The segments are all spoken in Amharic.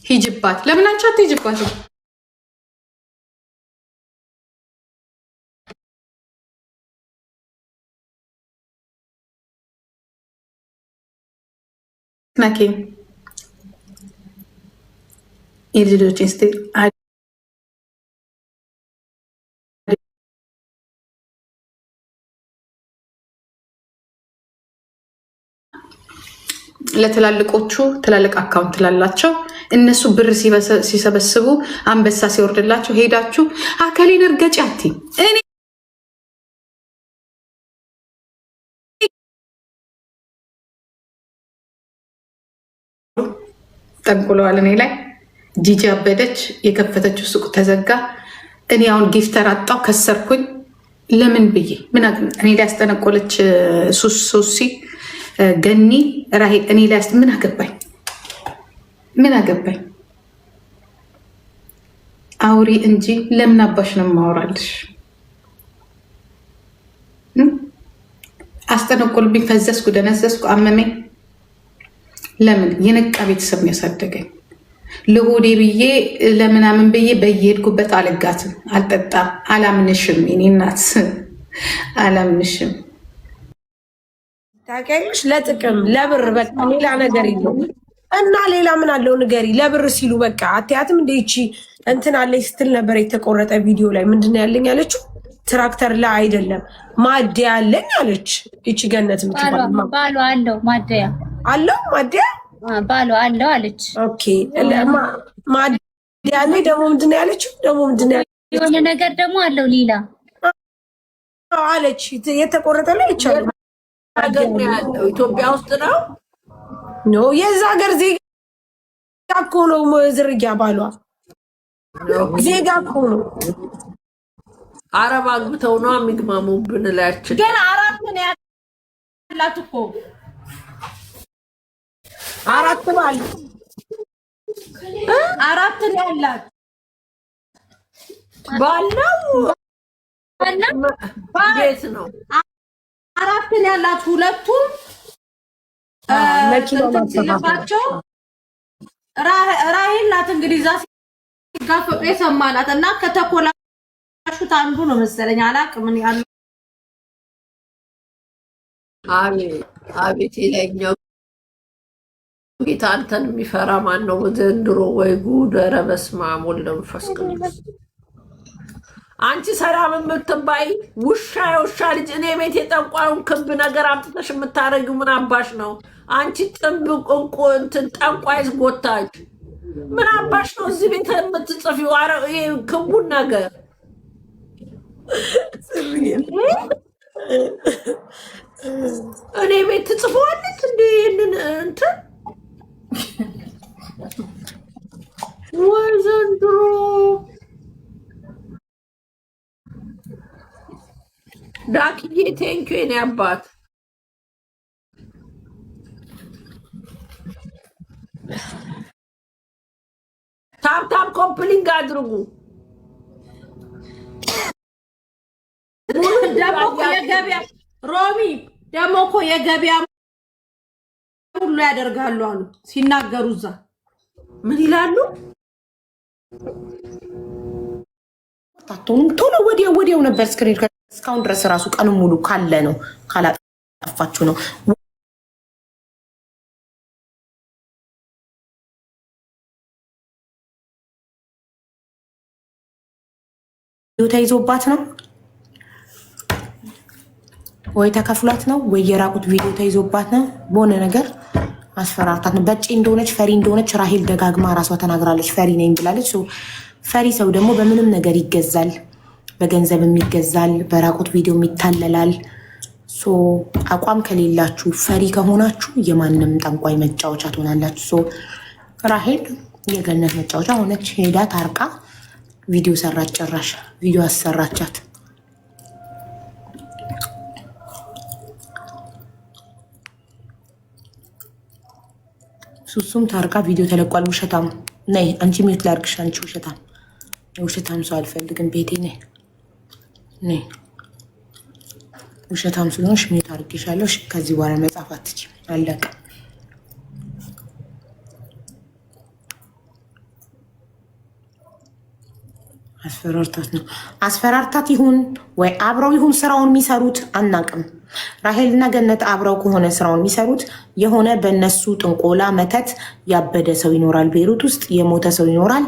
ሂጅባት። ለምን አንቺ አትሂጂባትም? ናኬ የልጆችን ስትል ለትላልቆቹ ትላልቅ አካውንት ላላቸው እነሱ ብር ሲሰበስቡ አንበሳ ሲወርድላቸው ሄዳችሁ አከሌን እርገጭ አትይ። እኔ ጠንቁለዋል እኔ ላይ ጂጂ አበደች፣ የከፈተችው ሱቅ ተዘጋ። እኔ አሁን ጊፍተር አጣው፣ ከሰርኩኝ። ለምን ብዬ እኔ ላይ ያስጠነቆለች ሱሲ ገኒ ራሄል እኔ ላይ ምን አገባኝ? ምን አገባኝ? አውሪ እንጂ ለምን አባሽ ነው የማወራልሽ? አስጠነቆልብኝ፣ ፈዘዝኩ፣ ደነዘዝኩ፣ አመመኝ። ለምን? የነቃ ቤተሰብ ነው ያሳደገኝ። ለሆዴ ብዬ ለምናምን ብዬ በየሄድኩበት አልጋትም፣ አልጠጣም። አላምንሽም፣ የኔ እናት አላምንሽም። ታውቂያለሽ፣ ለጥቅም ለብር በቃ ሌላ ነገር የለውም። እና ሌላ ምን አለው ንገሪ። ለብር ሲሉ በቃ አትያትም እንደ ይቺ እንትን አለኝ ስትል ነበር የተቆረጠ ቪዲዮ ላይ። ምንድን ያለኝ አለችው? ትራክተር ላይ አይደለም ማደያ አለኝ አለች። ይቺ ገነት የምትባል ባሉ አለው ማደያ አለው ማደያ ባሉ አለው አለች። ኦኬ ማደያ ላይ ደግሞ ምንድን ያለችው? ደግሞ ምንድን የሆነ ነገር ደግሞ አለው ሌላ አለች። የተቆረጠ ላይ ይቻላል ሀገር ነው ያለው። ኢትዮጵያ ውስጥ ነው ኖ የዛ ሀገር ዜጋ እኮ ነው። ዝርያ ባሏ ዜጋ እኮ ነው። አረብ አግብተው ነው የሚግማሙብን ላያችን። ግን አራት ምን ያላት እኮ አራት ባል አራት ነው ያላት ባለው ቤት ነው አራት ነው ያላት። ሁለቱም ሲልባቸው ራሄል ናት እንግዲህ እዛ ሲጋፈጡ የሰማናት እና ከተኮላሹት አንዱ ነው መሰለኝ። አላቅም ምን ያለው አቤት የላይኛው ጌታ አንተን የሚፈራ ማን ነው ዘንድሮ? ወይ ጉድ! ኧረ በስመ አብ ወወልድ ወመንፈስ ቅዱስ። አንቺ ሰላም የምትባይ ውሻ የውሻ ልጅ እኔ ቤት የጠንቋዩን ክብ ነገር አምጥተሽ የምታረጊው ምን አባሽ ነው? አንቺ ጥንብ እንቁ እንትን ጠንቋይስ ጎታች ምን አባሽ ነው እዚህ ቤት የምትጽፊው? ይሄ ክቡን ነገር እኔ ቤት ትጽፈዋለች እንዴ? ይህንን እንትን ወይ ዘንድሮ ዳክዬ ቴንኪው የኔ አባት። ታብታብ ኮምፕሊንግ አድርጉ። ደግሞ እኮ የገበያ ሮሚ ደግሞ እኮ የገበያ ሁሉ ያደርጋሉ አሉ ሲናገሩ። እዛ ምን ይላሉ? ታቶንም ቶሎ ወዲያው ነበር ስክሪን እስካሁን ድረስ ራሱ ቀን ሙሉ ካለ ነው ካላጠፋችሁ ነው ተይዞባት ነው ወይ ተከፍሏት ነው ወይ የራቁት ቪዲዮ ተይዞባት ነው። በሆነ ነገር አስፈራርታት ነው። በጭ እንደሆነች ፈሪ እንደሆነች ራሄል ደጋግማ ራሷ ተናግራለች። ፈሪ ነኝ ብላለች። ፈሪ ሰው ደግሞ በምንም ነገር ይገዛል፣ በገንዘብም ይገዛል፣ በራቁት ቪዲዮም ይታለላል። አቋም ከሌላችሁ ፈሪ ከሆናችሁ የማንም ጠንቋይ መጫወቻ ትሆናላችሁ። ራሄል የገነት መጫወቻ ሆነች። ሄዳ ታርቃ ቪዲዮ ሰራች። ጭራሽ ቪዲዮ አሰራቻት። ሱሱም ታርቃ ቪዲዮ ተለቋል። ውሸታም ነይ አንቺ ሚዩት ላርግሽ። አንቺ ውሸታም፣ ውሸታም ሰው አልፈልግም ቤቴ። ነይ ውሸታም ስለሆንሽ ሚዩት አርግሻለሁ። ከዚህ በኋላ መጻፍ አትችይም። አለቀ። አስፈራርታት ነው። አስፈራርታት ይሁን ወይ አብረው ይሁን ስራውን የሚሰሩት አናቅም። ራሄልና ገነት አብረው ከሆነ ስራውን የሚሰሩት የሆነ በእነሱ ጥንቆላ መተት ያበደ ሰው ይኖራል። ቤሩት ውስጥ የሞተ ሰው ይኖራል።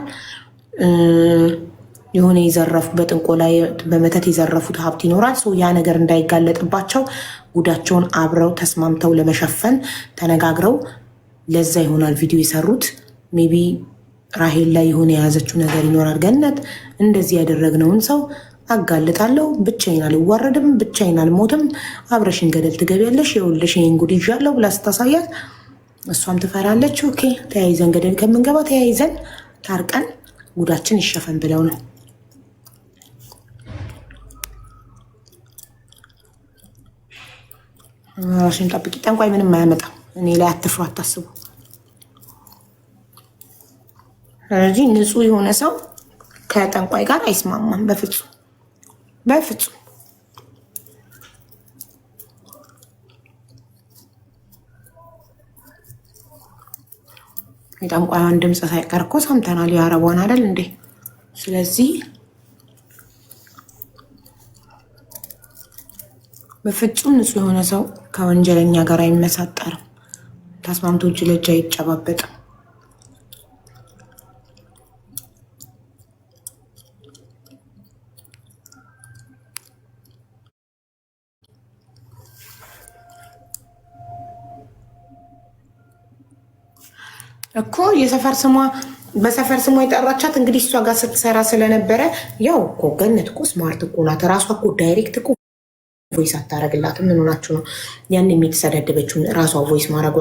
የሆነ የዘረፉ በጥንቆላ በመተት የዘረፉት ሀብት ይኖራል። ያ ነገር እንዳይጋለጥባቸው ጉዳቸውን አብረው ተስማምተው ለመሸፈን ተነጋግረው ለዛ ይሆናል ቪዲዮ የሰሩት። ሜቢ ራሄል ላይ የሆነ የያዘችው ነገር ይኖራል። ገነት እንደዚህ ያደረግነውን ሰው አጋልጣለሁ፣ ብቻዬን አልዋረድም፣ ብቻዬን አልሞትም፣ አብረሽን ገደል ትገቢያለሽ፣ የውልሽ ይህን ጉድ ይዣለሁ ብላ ስታሳያት እሷም ትፈራለች። ኦኬ ተያይዘን ገደል ከምንገባ ተያይዘን ታርቀን ጉዳችን ይሸፈን ብለው ነው። ራሽን ጠብቂ፣ ጠንቋይ ምንም አያመጣም። እኔ ላይ አትፍሩ፣ አታስቡ። ስለዚህ ንጹህ የሆነ ሰው ከጠንቋይ ጋር አይስማማም በፍጹም በፍጹም። የጠንቋዩን ድምፅ ሳይቀር እኮ ሰምተናል። የአረቧን አይደል እንዴ? ስለዚህ በፍጹም ንጹህ የሆነ ሰው ከወንጀለኛ ጋር አይመሳጠርም። ተስማምቶ እጅ ለእጅ አይጨባበጥም። እኮ የሰፈር ስሟ በሰፈር ስሟ የጠራቻት እንግዲህ እሷ ጋር ስትሰራ ስለነበረ ያው እኮ ገነት እኮ ስማርት እኮ ናት። ራሷ እኮ ዳይሬክት እኮ ቮይስ አታረግላትም። ምን ሆናችሁ ነው? ያን የሚተሰዳደበችውን ራሷ ቮይስ ማድረጓ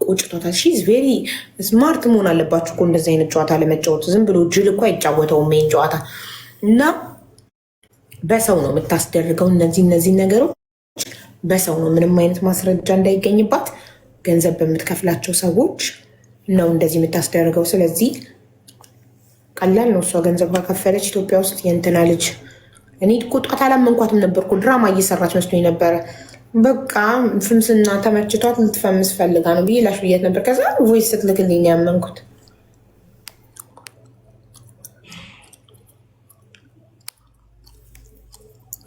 ቆጭቷታል። ሺዝ ቬሪ ስማርት መሆን አለባችሁ እኮ እንደዚህ አይነት ጨዋታ ለመጫወት። ዝም ብሎ ጅል እኮ አይጫወተውም ይሄን ጨዋታ። እና በሰው ነው የምታስደርገው እነዚህ ነገሮች በሰው ነው። ምንም አይነት ማስረጃ እንዳይገኝባት ገንዘብ በምትከፍላቸው ሰዎች ነው እንደዚህ የምታስደርገው። ስለዚህ ቀላል ነው። እሷ ገንዘብ ከከፈለች ኢትዮጵያ ውስጥ የእንትና ልጅ እኔ ቁጣት አላመንኳትም ነበርኩ። ድራማ እየሰራች መስሎኝ ነበረ። በቃ ፍምስና ተመችቷት ልትፈምስ ፈልጋ ነው ብዬ ላሽ ብያት ነበር። ከዛ ቮይስ ስትልክልኝ ያመንኩት።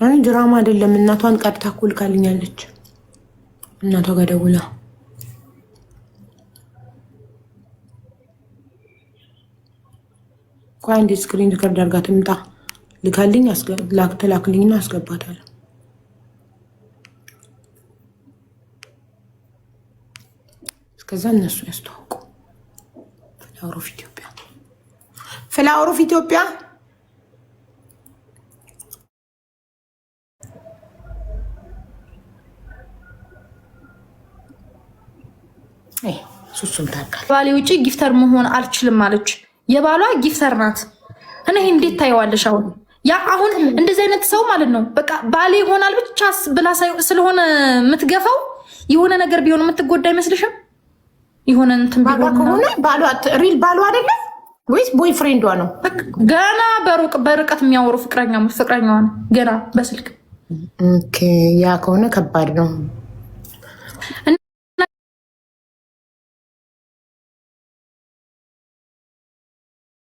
እኔ ድራማ አይደለም። እናቷን ቀድታ እኮ ልካልኛለች። እናቷ ጋር ደውላ አንድ ስክሪን ሪከርድ አድርጋ ትምጣ ልካልኝ ትላክልኝና አስገባታለሁ። እስከዛ እነሱ ያስተዋውቁ። ፍላወር ኦፍ ኢትዮጵያ ፍላወር ኦፍ ኢትዮጵያ ሱሱም ታውቃለህ። ባሌ ውጪ ጊፍተር መሆን አልችልም አለች። የባሏ ጊፍተር ናት። እኔ እንዴት ታየዋለሽ? አሁን ያ አሁን እንደዚህ አይነት ሰው ማለት ነው በቃ ባሌ ይሆናል ብቻ ብላ ስለሆነ የምትገፋው የሆነ ነገር ቢሆን የምትጎዳ አይመስልሽም? የሆነ እንትን ቢሆን ከሆነ ባሏ ሪል ባሏ አይደለም ወይስ ቦይ ፍሬንዷ ነው? ገና በርቀት የሚያወሩ ፍቅረኛዋ ነው ገና በስልክ። ኦኬ ያ ከሆነ ከባድ ነው።